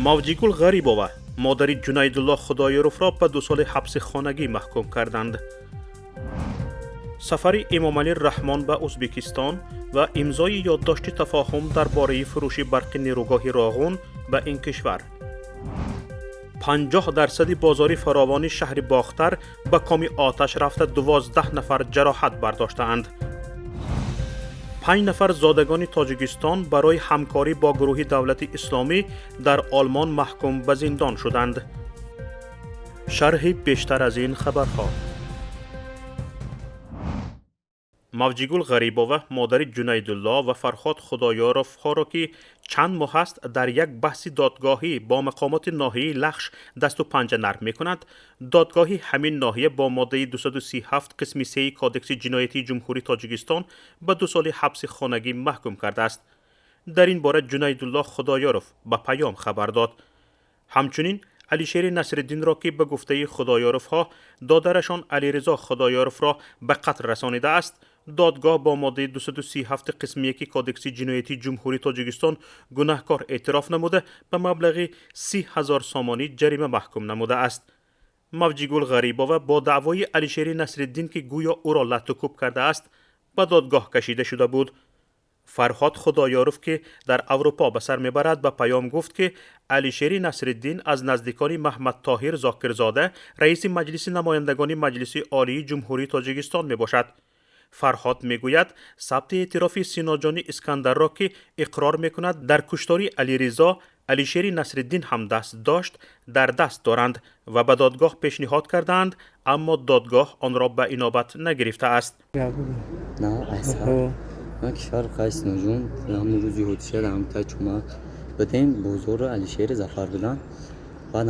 мавҷигул ғарибова модари ҷунайдулло худоёровро ба 2 соли ҳабси хонагӣ маҳкум карданд. сафари эмомалӣ раҳмон ба ӯзбекистон ва имзои ёддошти тафоҳум дар бораи фурӯши барқи нерӯгоҳи роғун ба ин кишвар. 50% бозори фаровони шаҳри бохтар ба коми оташ рафта 12 нафар ҷароҳат бардоштаанд. 5 нафар зодагони тоҷикистон барои ҳамкорӣ бо гурӯҳи давлати исломӣ дар олмон маҳкум ба зиндон шуданд. шарҳи бештар аз ин хабарҳо. мавҷигул ғарибова модари ҷунайдулло ва фарҳод худоёровҳоро ки чанд моҳ аст дар як баҳси додгоҳӣ бо мақомоти ноҳияи лахш дасту панҷа нарм мекунад, додгоҳи ҳамин ноҳия бо моддаи 237 қисми 3 кодекси ҷиноятии ҷумҳурии тоҷикистон ба 2 соли ҳабси хонагӣ маҳкум кардааст. дар ин бора ҷунайдулло худоёров ба паём хабар дод. ҳамчунин алишери насриддинро ки ба гуфтаи худоёровҳо додарашон алиризо худоёровро ба қатл расонидааст, додгоҳ бо моддаи 237 қисми 1 кодекси ҷиноятии ҷумҳурии тоҷикистон гунаҳкор эътироф намуда ба маблағи 30 000 сомонӣ ҷарима маҳкум намудааст. мавҷигул ғарибова бо даъвои алишери насриддин ки гӯё ӯро латту кӯб кардааст ба додгоҳ кашида шуда буд. фарҳод худоёров ки дар аврупо ба сар мебарад ба паём гуфт ки алишери насриддин аз наздикони маҳмад тоҳир зокирзода раиси маҷлиси намояндагони маҷлиси олии ҷумҳурии тоҷикистон мебошад. фарҳод мегӯяд сабти эътирофи синоҷони искандарро ки иқрор мекунад дар куштори алиризо алишери насриддин ҳам даст дошт, дар даст доранд ва ба додгоҳ пешниҳод кардаанд, аммо додгоҳ онро ба инобат нагирифтааст. من کشور قیس نجوم همون روزی حدیثه هم تا چما بدیم بزرگ علیشیر زفر بدن بعد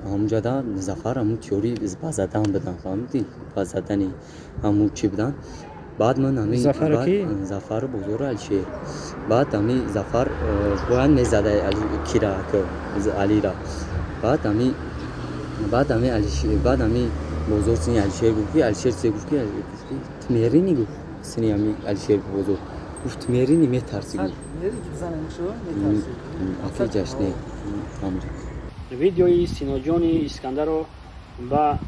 همونجا دا زفر همون تیوری بازدن بدن فهمیدی بازدنی همون چی بدن بعد من همین زفر کی زفر بزرگ علیشیر بعد همین زفر باید میزده کیرا که علی را بعد همین علیشیر بعد همین بزرگ سینی علیشیر گفتی علیشیر سی گفتی تمیری نی گفت سینی همین علیشیر بزرگ گفت میری نی میترسی گفت افی جشنه همونجا ویدیوی سیناجانی اسکندر رو با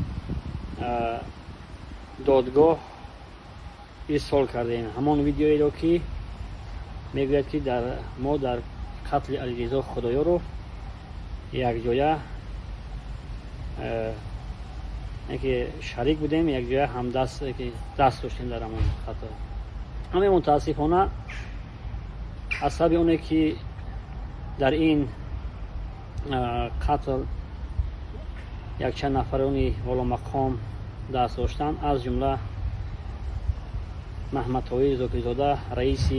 دادگاه ارسال کردیم. همان ویدیویی رو که میگوید که ما در قتل علیرضا خدایارو یک جایه که شریک بودیم، یک جایه هم دست داشتیم در همون قتل. اما متاسفانه از سبب اونه که در این قتل یک چند نفرانی والا مقام دست داشتن، از جمله محمد طاهر زاکرزاده رئیس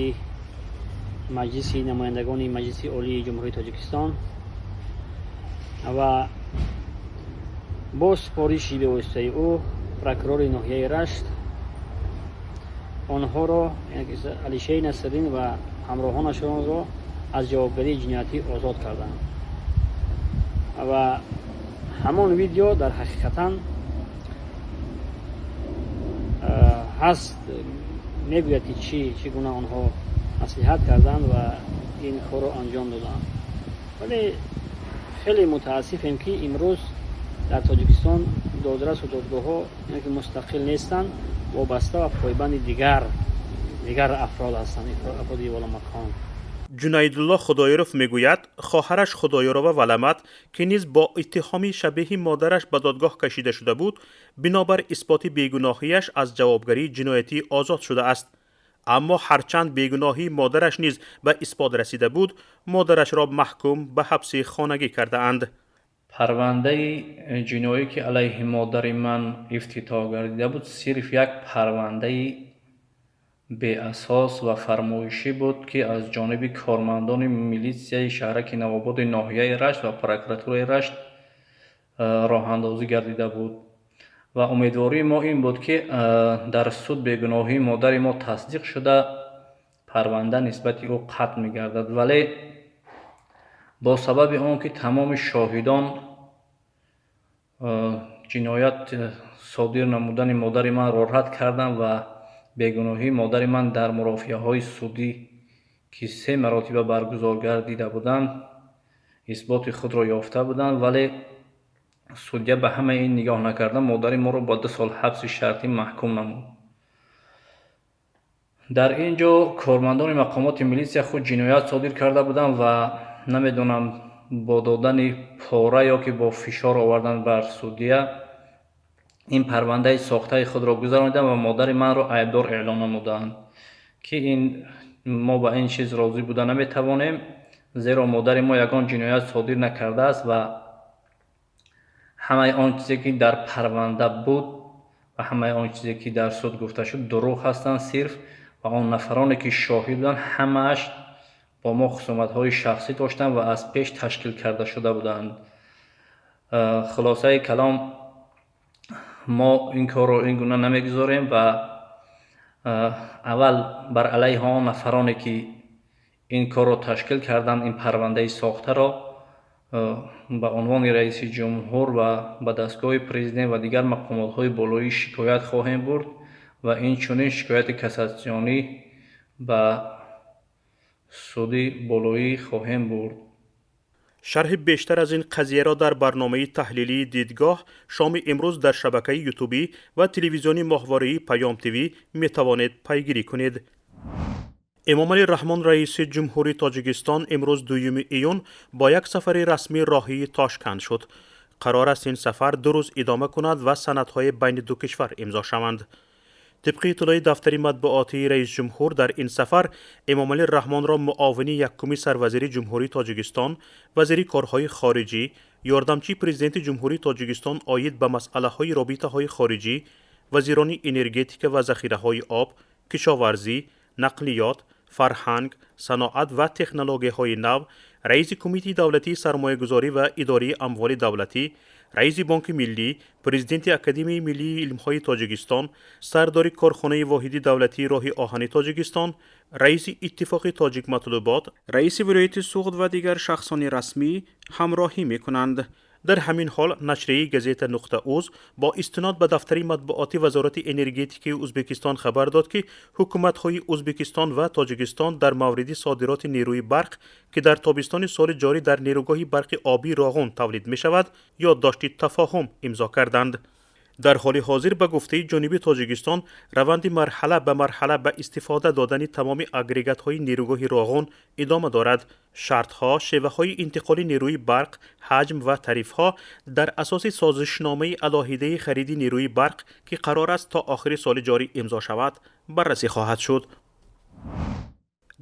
مجلس نمایندگان مجلس عالی جمهوری تاجیکستان و با سپارشی به واسطه او پروکورور ناحیه رشت آنها را علیشیر نصرالدین و همراهانشان را از جوابدهی جنایتی آزاد کردند و همان ویدیو در حقیقتا هست میگوید که چگونه آنها نصیحت کردند و این کار را انجام دادند. ولی خیلی متاسفیم که امروز در تاجیکستان دادرس و دادگاه‌ها که مستقل نیستند، وابسته و پایبند دیگر افراد هستند، افرادی والا مقام. ҷунайдулло худоёров мегӯяд хоҳараш худоёрова валамат ки низ бо иттиҳоми шабеҳи модараш ба додгоҳ кашида шуда буд, бинобар исботи бегуноҳиаш аз ҷавобгарии ҷиноятӣ озод шудааст. аммо ҳарчанд бегуноҳии модараш низ ба исбот расида буд, модарашро маҳкум ба ҳабси хонагӣ кардаанд. парвандаи ҷиноӣ ки алайҳи модари ман ифтитоҳ гардида буд сирф як парвандаи беасос ва фармоишӣ буд ки аз ҷониби кормандони милитсияи шаҳраки навободи ноҳияи рашт ва прокуратураи рашт роҳандозӣ гардида буд ва умедвории мо ин буд ки дар суд бегуноҳии модари мо тасдиқ шуда парванда нисбати ӯ қатъ мегардад. вале бо сабаби он ки тамоми шоҳидон ҷиноят содир намудани модари манро рад карданд ва бегуноҳии модари ман дар мурофиаҳои судӣ ки 3 маротиба баргузор гардида буданд, اثبات خود را یافته بودند، ولی судя به همه این نگاه نکردن مادر ما را با 2 سال حبس شرطی محکوم نمود. در اینجا کارمندان مقامات میلیسیا خود جنایت صادر کرده بودند و نمیدونم با دادن پاره یا که با فشار آوردن بر سودیه این پرونده ساخته خود را گذراندند و مادر من را عیبدار اعلام نمودند که این ما با این چیز راضی بودن نمیتوانیم، زیرا مادر ما یگان جنایت صادر نکرده است و همه آن چیزی که در پرونده بود و همه آن چیزی که در سود گفته شد دروغ هستند صرف، و آن نفرانی که شاهد بودند همه‌اش با ما خصومت‌های شخصی داشتند و از پیش تشکیل کرده شده بودند. خلاصه کلام ما این کار رو این گونه نمیگذاریم و اول بر علیه آن نفرانی که این کار رو تشکیل کردند این پرونده ساخته را به عنوان رئیس جمهور و به دستگاه پرزیدنت و دیگر مقامات بالایی شکایت خواهیم برد و این چنین شکایت کاساسیونی به سودی بالایی خواهیم برد. شرح بیشتر از این قضیه را در برنامه تحلیلی دیدگاه شام امروز در شبکه یوتیوبی و تلویزیونی ماهواره‌ای پیام تیوی می توانید پیگیری کنید. امامعلی رحمان رئیس جمهوری تاجیکستان امروز 2 ایون با یک سفر رسمی راهی تاشکند شد. قرار است این سفر 2 روز ادامه کند و سندهای بین دو کشور امضا شوند. طبق اطلاع دفتر مطبوعاتی رئیس جمهور در این سفر امامعلی رحمان را معاون یکم سروزیر جمهوری تاجیکستان، وزیر کارهای خارجی، یاردمچی پرزیدنت جمهوری تاجیکستان آید به مسئله های رابطه های خارجی، وزیران انرژتیک و ذخیره های آب، کشاورزی، نقلیات، فرهنگ، صنعت و تکنولوژی های نو، رئیس کمیته دولتی سرمایه گذاری و اداره اموال دولتی، رئیس بانک ملی، پرزیدنت اکادمی ملی علم‌های تاجیکستان، سردار کارخانه واحدی دولتی راه آهن تاجیکستان، رئیس اتفاق تاجیک مطلوبات، رئیس ولایت سوخت و دیگر شخصان رسمی همراهی می‌کنند. در همین حال نشریه گزیت نقطه اوز با استناد به دفتر مطبوعاتی وزارت انرژتیک ازبکستان خبر داد که حکومت‌های ازبکستان و تاجیکستان در مورد صادرات نیروی برق که در تابستان سال جاری در نیروگاه برق آبی راغون تولید می‌شود یادداشت تفاهم امضا کردند. در حال حاضر به گفته جانب تاجیکستان روند مرحله به مرحله به استفاده دادن تمام اگریگات‌های نیروگاه راغون ادامه دارد. شرط‌ها، شیوه‌های انتقال نیروی برق، حجم و تعرفه‌ها در اساس سازشنامه علاهیده خرید نیروی برق که قرار است تا آخر سال جاری امضا شود بررسی خواهد شد.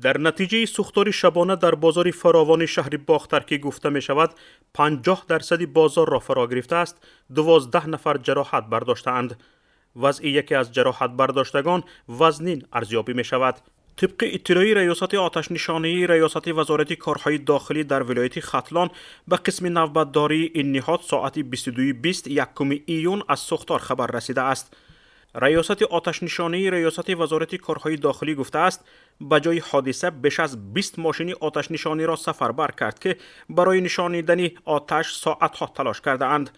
در نتیجه سوختار شبانه در بازار فراوان شهر باختر که گفته می شود 50% بازار را فرا گرفته است، 12 نفر جراحت برداشتند. وضع یکی از جراحت برداشتگان وزنین ارزیابی می شود. طبق اطلاعی ریاست آتش نشانی ریاست وزارت کارهای داخلی در ولایت ختلان به قسم نوبتداری این نهاد ساعت 22:20 یکم ایون از سوختار خبر رسیده است. ریاست آتش نشانی ریاست وزارت کارهای داخلی گفته است به جای حادثه بیش از 20 ماشین آتش نشانی را سفربر کرد که برای نشانیدن آتش ساعتها تلاش کرده اند.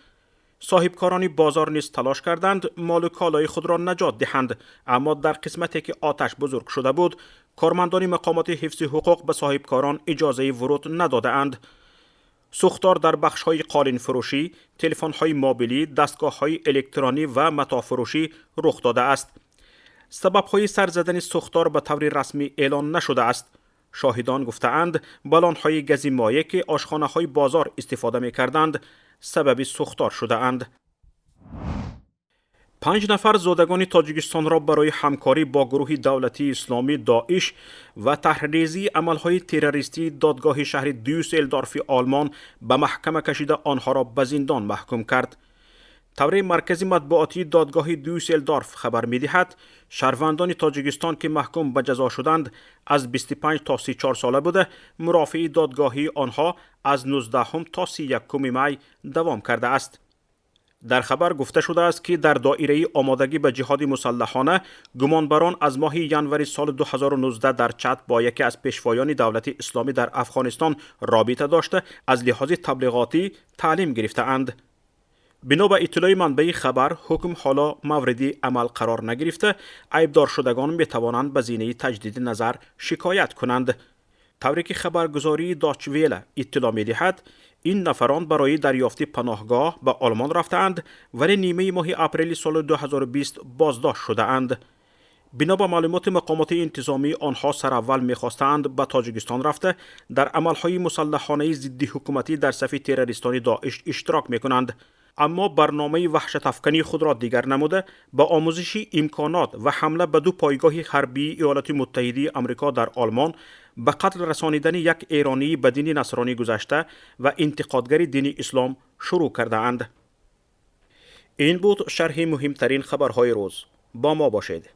صاحبکاران بازار نیز تلاش کردند مال و کالای خود را نجات دهند، اما در قسمتی که آتش بزرگ شده بود کارمندان مقامات حفظ حقوق به صاحبکاران اجازه ورود نداده اند. سوختار در بخش‌های قالین فروشی، تلفن‌های موبیلی، دستگاه‌های الکترونی و متاع فروشی رخ داده است. سبب‌های سر زدن سوختار به طور رسمی اعلان نشده است. شاهدان گفته‌اند بالون‌های گازی مایع که آشخانه‌های بازار استفاده می‌کردند سبب سوختار شده اند. 5 نفر زادگان تاجیکستان را برای همکاری با گروه دولتی اسلامی داعش و تحریزی عملهای تروریستی دادگاه شهر دیوسلدورف آلمان به محکمه کشیده آنها را به زندان محکوم کرد. طور مرکزی مطبوعاتی دادگاه دیوسلدورف خبر می‌دهد شهروندان تاجیکستان که محکوم به جزا شدند از 25 تا 34 ساله بوده، مرافع دادگاهی آنها از 19 تا 31 می دوام کرده است. در خبر گفته شده است که در دایره آمادگی به جهاد مسلحانه گمانبران از ماه ژانویه سال 2019 در چت با یکی از پیشوایان دولت اسلامی در افغانستان رابطه داشته از لحاظ تبلیغاتی تعلیم گرفته اند. بنا به اطلاع منبع خبر حکم حالا مورد عمل قرار نگرفته، عیبدار شدگان می توانند به زینه تجدید نظر شکایت کنند. طوری که خبرگزاری داچ ویله اطلاع می‌دهد، این نفران برای دریافت پناهگاه به آلمان رفتند ولی نیمه ماه اپریل سال 2020 بازداشت شده‌اند. بنا به معلومات مقامات انتظامی، آنها سراول می‌خواستند به تاجیکستان رفته در عملهای مسلحانه ضد حکومتی در صف تروریستان داعش اشتراک می‌کنند. اما برنامه وحشت افکنی خود را دیگر نموده با آموزش امکانات و حمله به 2 پایگاه حربی ایالات متحده آمریکا در آلمان به قتل رسانیدن یک ایرانی به دین نصرانی گذشته و انتقادگر دین اسلام شروع کرده اند. این بود شرح مهمترین خبرهای روز. با ما باشید.